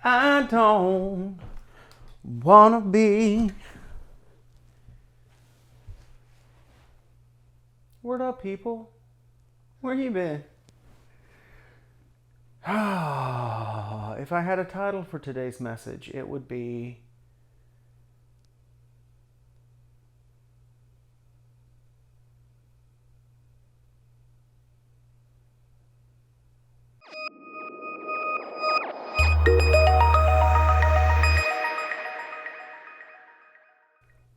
I don't wanna be. Word up, people. Where you been? If I had a title for today's message, it would be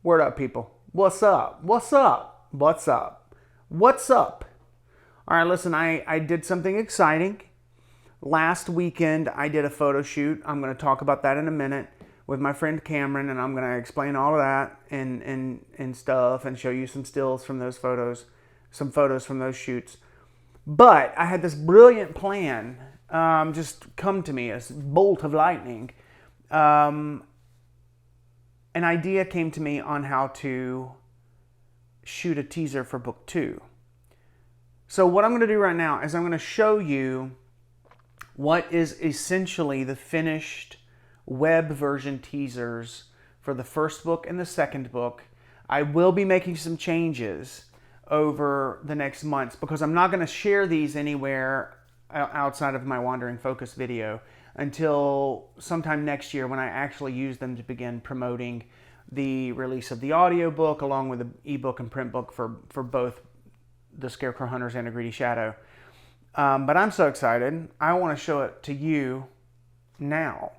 Word up, people. What's up? What's up? What's up? What's up? All right, listen, I did something exciting. Last weekend, I did a photo shoot. I'm going to talk about that in a minute with my friend Cameron, and I'm going to explain all of that and stuff and show you some stills from those photos, some photos from those shoots. But I had this brilliant plan just come to me, a bolt of lightning. An idea came to me on how to shoot a teaser for book 2. So what I'm going to do right now is I'm going to show you what is essentially the finished web version teasers for the first book and the second book. I will be making some changes over the next months because I'm not going to share these anywhere outside of my Wandering Focus video until sometime next year when I actually use them to begin promoting the release of the audiobook along with the ebook and print book for both the Scarecrow Hunters and A Greedy Shadow. But I'm so excited. I want to show it to you now.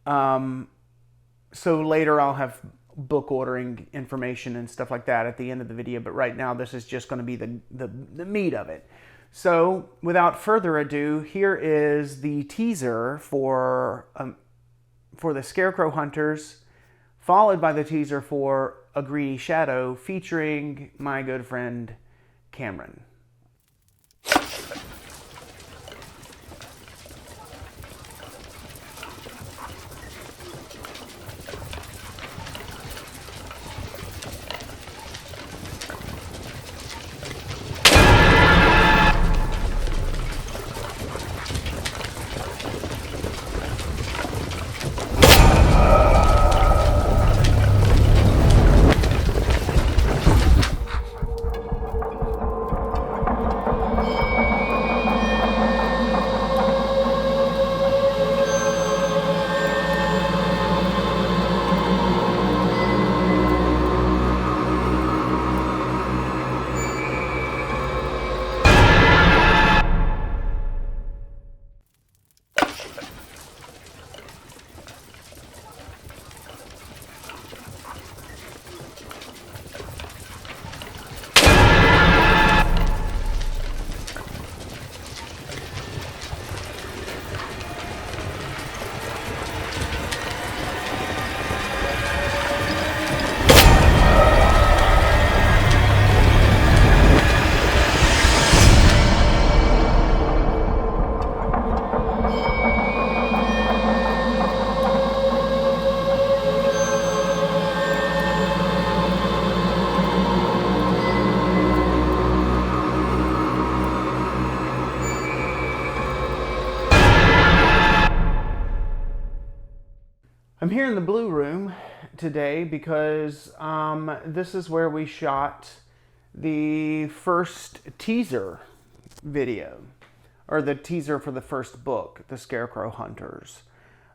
So later I'll have book ordering information and stuff like that at the end of the video. But right now this is just going to be the meat of it. So without further ado, here is the teaser for the Scarecrow Hunters, followed by the teaser for A Greedy Shadow featuring my good friend Cameron. I'm here in the Blue Room today because this is where we shot the first teaser video, or the teaser for the first book, The Scarecrow Hunters,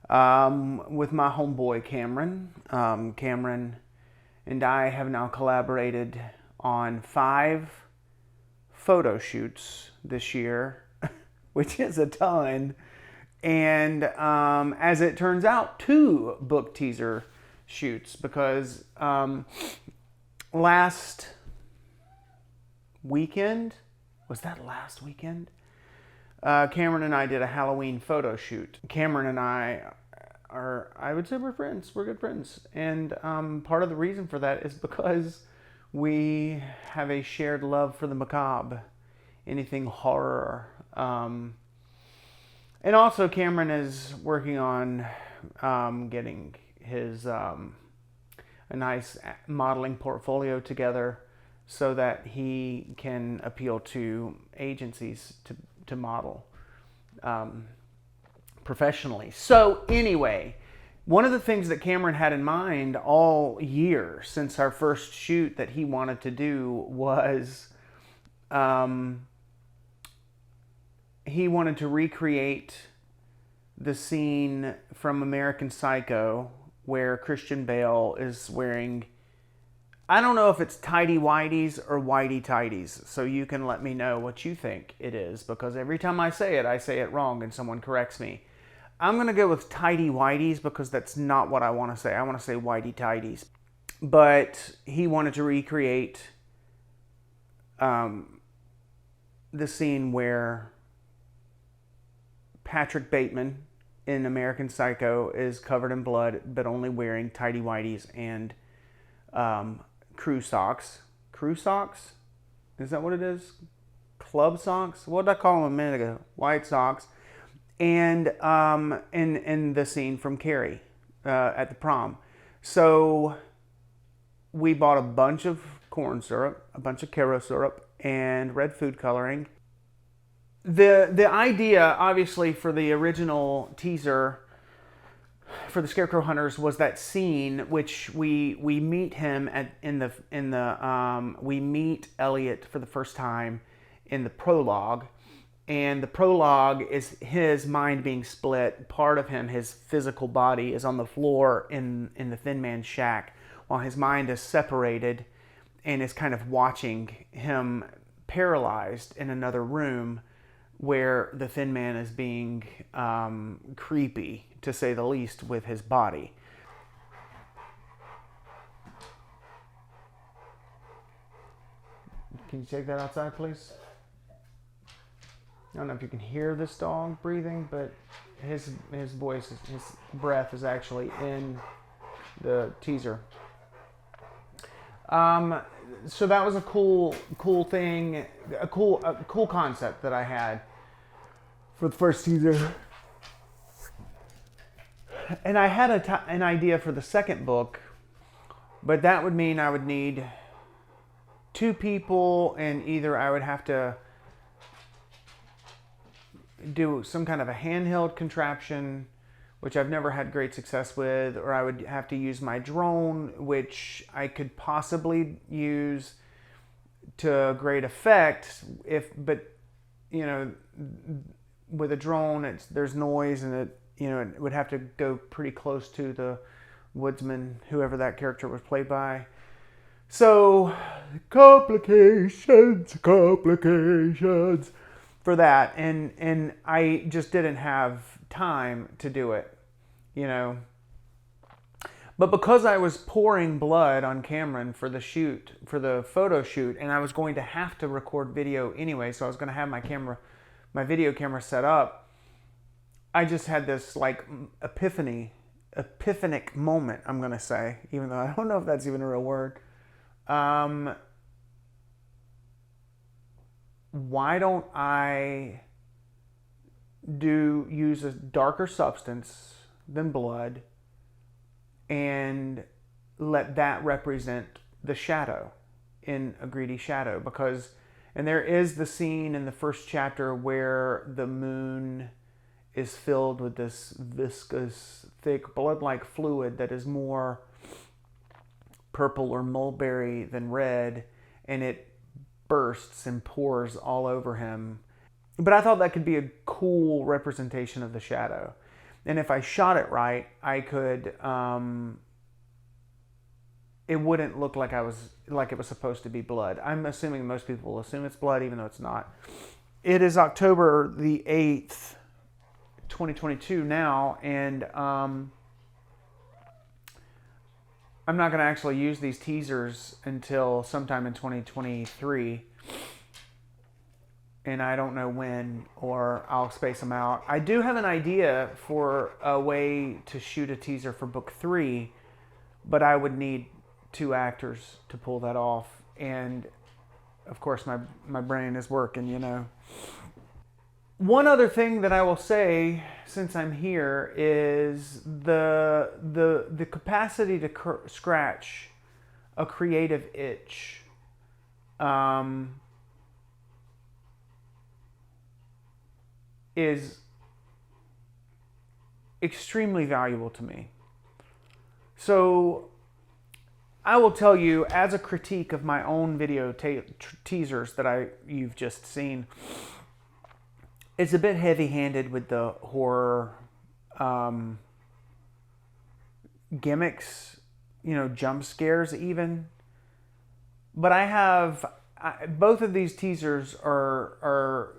with my homeboy Cameron. Cameron and I have now collaborated on 5 photo shoots this year, which is a ton. And as it turns out, 2 book teaser shoots, because last weekend, was that last weekend? Cameron and I did a Halloween photo shoot. Cameron and I are, I would say we're friends. We're good friends. And part of the reason for that is because we have a shared love for the macabre, anything horror. And also Cameron is working on getting his a nice modeling portfolio together so that he can appeal to agencies to model professionally. So anyway, one of the things that Cameron had in mind all year since our first shoot that he wanted to do was he wanted to recreate the scene from American Psycho where Christian Bale is wearing, I don't know if it's tighty-whities or whitey-tighties, so you can let me know what you think it is, because every time I say it wrong and someone corrects me. I'm going to go with tighty-whities because that's not what I want to say. I want to say whitey-tighties. But he wanted to recreate the scene where Patrick Bateman in American Psycho is covered in blood, but only wearing tighty-whities and crew socks. Crew socks? Is that what it is? Club socks? What did I call them a minute ago? White socks. And in the scene from Carrie at the prom. So we bought a bunch of corn syrup, a bunch of Karo syrup, and red food coloring. The idea, obviously, for the original teaser for the Scarecrow Hunters was that scene which we meet him we meet Elliot for the first time in the prologue, and the prologue is his mind being split. Part of him, his physical body, is on the floor in the Thin Man's shack, while his mind is separated and is kind of watching him paralyzed in another room where the Thin Man is being creepy, to say the least, with his body. Can you take that outside, please? I don't know if you can hear this dog breathing, but his voice, his breath is actually in the teaser. So that was a cool thing, a cool concept that I had for the first teaser. And I had an idea for the second book, but that would mean I would need 2 people, and either I would have to do some kind of a handheld contraption, which I've never had great success with, or I would have to use my drone, which I could possibly use to great effect but you know, with a drone, there's noise, and it would have to go pretty close to the woodsman, whoever that character was played by. So complications for that, and I just didn't have time to do it, But because I was pouring blood on Cameron for the photo shoot, and I was going to have to record video anyway, so I was going to have my video camera set up, I just had this like epiphanic moment, I'm going to say, even though I don't know if that's even a real word. Why don't I use a darker substance than blood and let that represent the shadow in A Greedy Shadow? And there is the scene in the first chapter where the moon is filled with this viscous, thick, blood-like fluid that is more purple or mulberry than red, and it bursts and pours all over him. But I thought that could be a cool representation of the shadow. And if I shot it right, I could, it wouldn't look like it was supposed to be blood. I'm assuming most people will assume it's blood, even though it's not. It is October the 8th, 2022 now, and I'm not going to actually use these teasers until sometime in 2023. And I don't know when, or I'll space them out. I do have an idea for a way to shoot a teaser for book 3, but I would need 2 actors to pull that off. And of course, my brain is working, One other thing that I will say, since I'm here, is the capacity to scratch a creative itch. Is extremely valuable to me. So I will tell you, as a critique of my own video teasers that you've just seen, it's a bit heavy-handed with the horror gimmicks, jump scares even. But both of these teasers are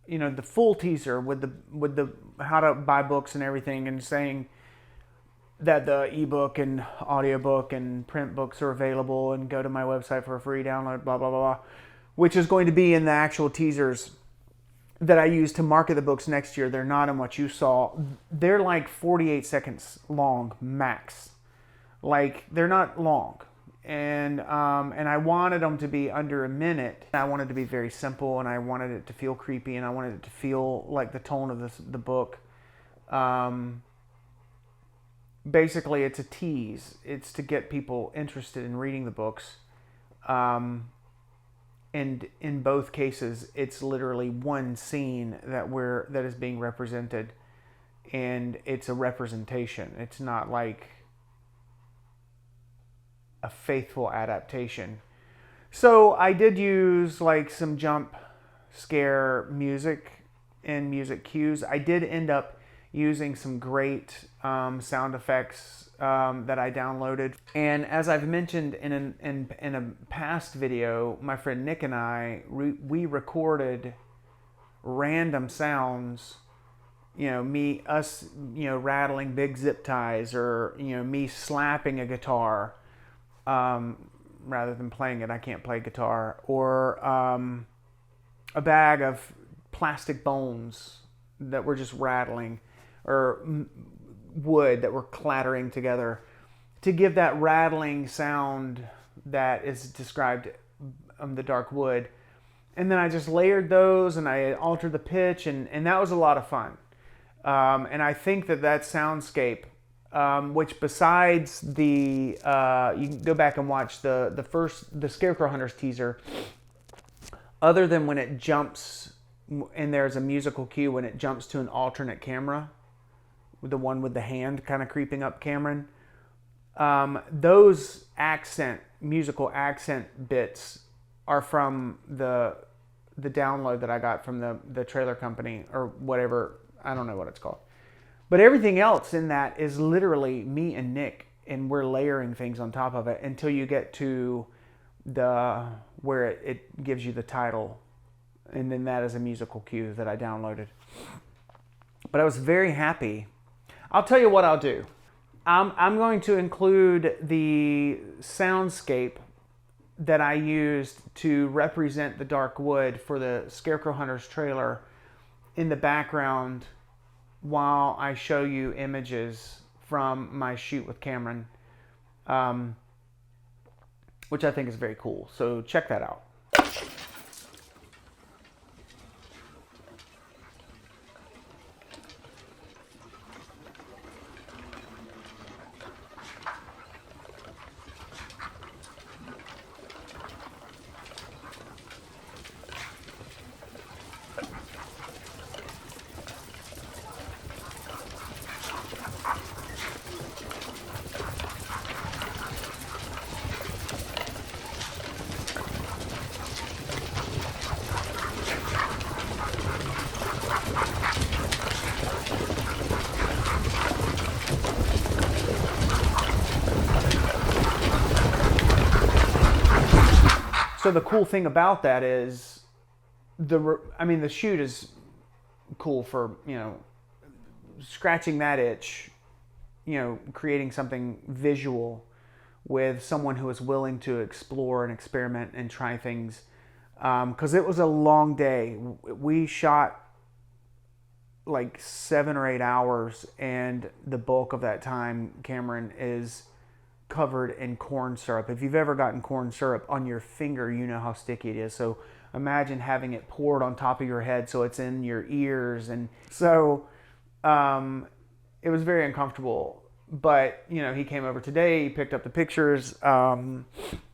the full teaser with the how to buy books and everything, and saying that the ebook and audiobook and print books are available, and go to my website for a free download, blah, blah, blah, blah, which is going to be in the actual teasers that I use to market the books next year. They're not in what you saw. They're like 48 seconds long, max. Like, they're not long. And I wanted them to be under a minute. I wanted to be very simple, and I wanted it to feel creepy, and I wanted it to feel like the tone of the book. Basically, it's a tease. It's to get people interested in reading the books. And in both cases, it's literally one scene that is being represented, and it's a representation. It's not like a faithful adaptation. So I did use like some jump scare music and music cues. I did end up using some great sound effects that I downloaded. And as I've mentioned in a past video, my friend Nick and I, we recorded random sounds, us rattling big zip ties, or me slapping a guitar, rather than playing it. I can't play guitar. Or a bag of plastic bones that were just rattling, or wood that were clattering together, to give that rattling sound that is described on the dark wood. And then I just layered those, and I altered the pitch, and that was a lot of fun. And I think that soundscape, which besides you can go back and watch the Scarecrow Hunters teaser, other than when it jumps, and there's a musical cue when it jumps to an alternate camera, with the one with the hand kind of creeping up Cameron, those musical accent bits are from the download that I got from the trailer company, or whatever. I don't know what it's called. But everything else in that is literally me and Nick, and we're layering things on top of it until you get to where it gives you the title, and then that is a musical cue that I downloaded. But I was very happy. I'll tell you what I'll do. I'm going to include the soundscape that I used to represent the dark wood for the Scarecrow Hunters trailer in the background while I show you images from my shoot with Cameron, which I think is very cool. So check that out. So the cool thing about that is the shoot is cool for, scratching that itch, creating something visual with someone who is willing to explore and experiment and try things. Because it was a long day. We shot like 7 or 8 hours, and the bulk of that time, Cameron is covered in corn syrup. If you've ever gotten corn syrup on your finger, you know how sticky it is. So imagine having it poured on top of your head so it's in your ears. And so it was very uncomfortable. But, he came over today, he picked up the pictures.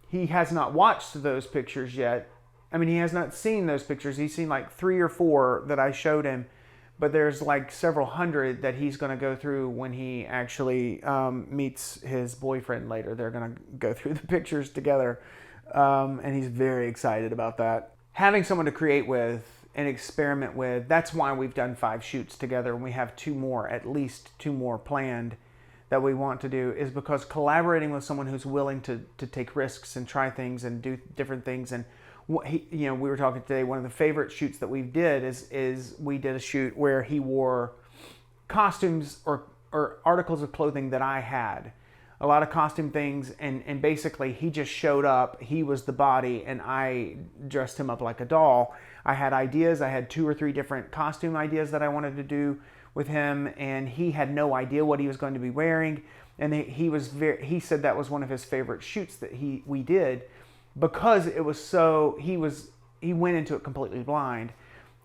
He has not watched those pictures yet. He has not seen those pictures. He's seen like 3 or 4 that I showed him. but there's like several hundred that he's going to go through when he actually meets his boyfriend later. They're going to go through the pictures together, and he's very excited about that. Having someone to create with and experiment with, that's why we've done 5 shoots together, and we have 2 more, at least 2 more planned that we want to do, is because collaborating with someone who's willing to take risks and try things and do different things. And we were talking today, one of the favorite shoots that we did is we did a shoot where he wore costumes or articles of clothing that I had, a lot of costume things, and basically he just showed up. He was the body and I dressed him up like a doll. I had ideas. I had 2 or 3 different costume ideas that I wanted to do with him, and he had no idea what he was going to be wearing. And he said that was one of his favorite shoots that we did, because it was so, he went into it completely blind.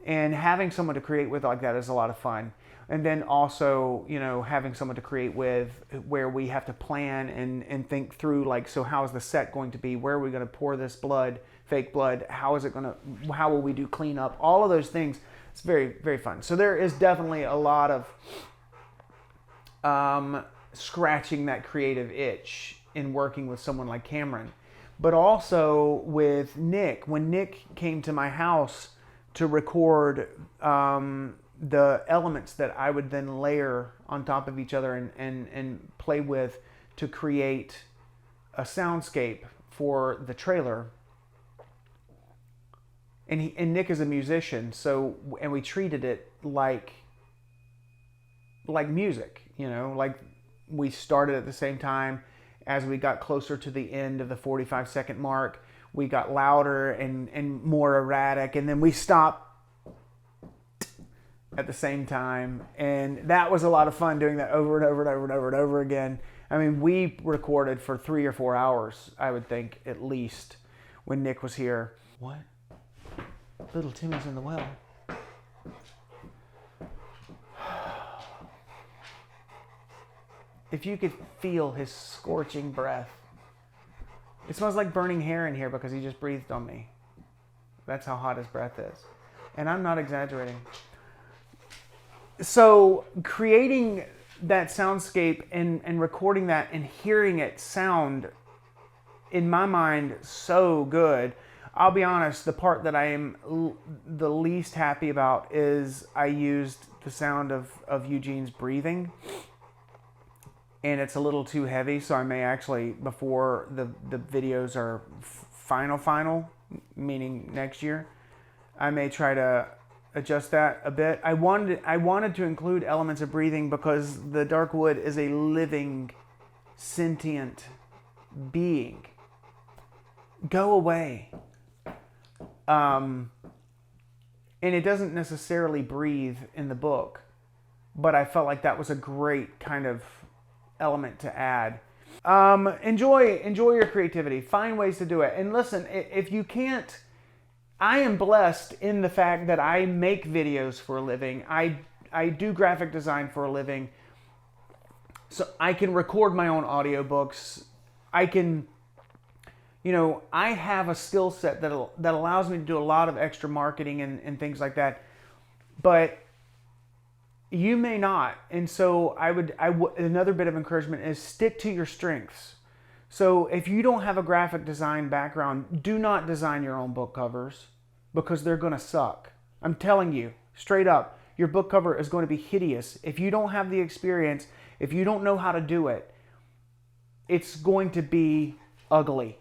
And having someone to create with like that is a lot of fun. And then also, having someone to create with where we have to plan and think through, like, so how is the set going to be? Where are we going to pour this blood, fake blood? How will we do cleanup? All of those things. It's very, very fun. So there is definitely a lot of scratching that creative itch in working with someone like Cameron. But also with Nick. When Nick came to my house to record the elements that I would then layer on top of each other and play with to create a soundscape for the trailer. And Nick is a musician, and we treated it like music, like we started at the same time. As we got closer to the end of the 45-second mark, we got louder and more erratic, and then we stopped at the same time. And that was a lot of fun, doing that over and over and over and over and over again. I mean, we recorded for 3 or 4 hours, I would think, at least, when Nick was here. What? Little Timmy's in the well. If you could feel his scorching breath. It smells like burning hair in here because he just breathed on me. That's how hot his breath is. And I'm not exaggerating. So creating that soundscape and recording that and hearing it sound, in my mind, so good. I'll be honest, the part that I am the least happy about is I used the sound of Eugene's breathing. And it's a little too heavy, so I may actually, before the videos are final, meaning next year, I may try to adjust that a bit. I wanted to include elements of breathing because the dark wood is a living, sentient being. Go away. And it doesn't necessarily breathe in the book, but I felt like that was a great kind of element to add. Enjoy your creativity. Find ways to do it. And listen, if you can't, I am blessed in the fact that I make videos for a living. I do graphic design for a living. So I can record my own audiobooks. I can, I have a skill set that allows me to do a lot of extra marketing and things like that. But you may not. And so another bit of encouragement is stick to your strengths. So if you don't have a graphic design background, do not design your own book covers because they're going to suck. I'm telling you, straight up, your book cover is going to be hideous. If you don't have the experience, if you don't know how to do it, it's going to be ugly.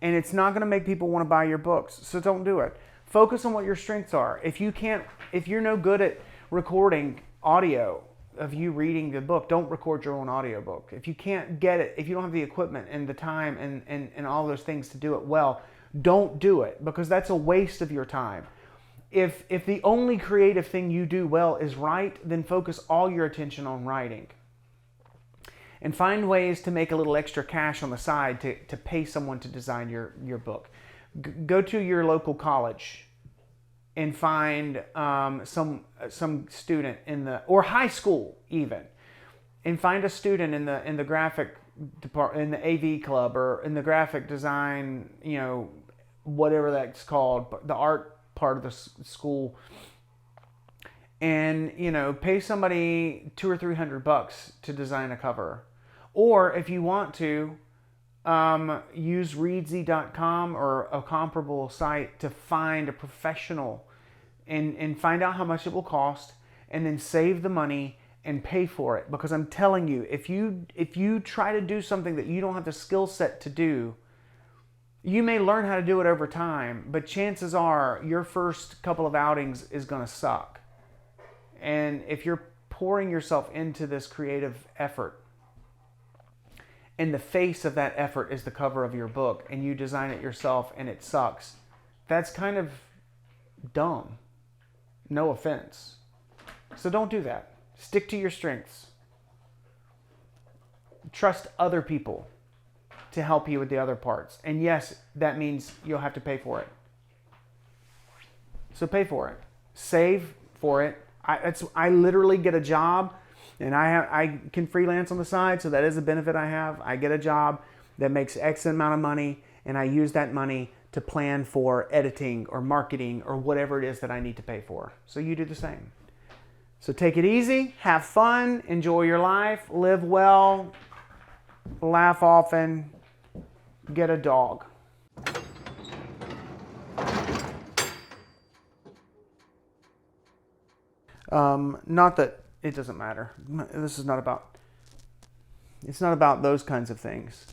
And it's not going to make people want to buy your books. So don't do it. Focus on what your strengths are. If you're no good at recording audio of you reading the book, don't record your own audiobook. If you can't get it, if you don't have the equipment and the time and all those things to do it well, don't do it, because that's a waste of your time. If the only creative thing you do well is write, then focus all your attention on writing. And find ways to make a little extra cash on the side to pay someone to design your book. Go to your local college and find some student or high school even, and find a student in the graphic department, in the AV club, or in the graphic design, whatever that's called, the art part of the school, and, you know, pay somebody $200 or $300 to design a cover. Or if you want to, use readsy.com or a comparable site to find a professional and find out how much it will cost, and then save the money and pay for it. Because I'm telling you, if you try to do something that you don't have the skill set to do, you may learn how to do it over time, but chances are your first couple of outings is going to suck. And if you're pouring yourself into this creative effort, and the face of that effort is the cover of your book, and you design it yourself and it sucks, that's kind of dumb. No offense. So don't do that. Stick to your strengths. Trust other people to help you with the other parts. And yes, that means you'll have to pay for it. So pay for it. Save for it. I literally get a job, and I can freelance on the side, so that is a benefit I have. I get a job that makes X amount of money, and I use that money to plan for editing or marketing or whatever it is that I need to pay for. So you do the same. So take it easy, have fun, enjoy your life, live well, laugh often, get a dog. Not that it doesn't matter. This is not about, it's not about those kinds of things.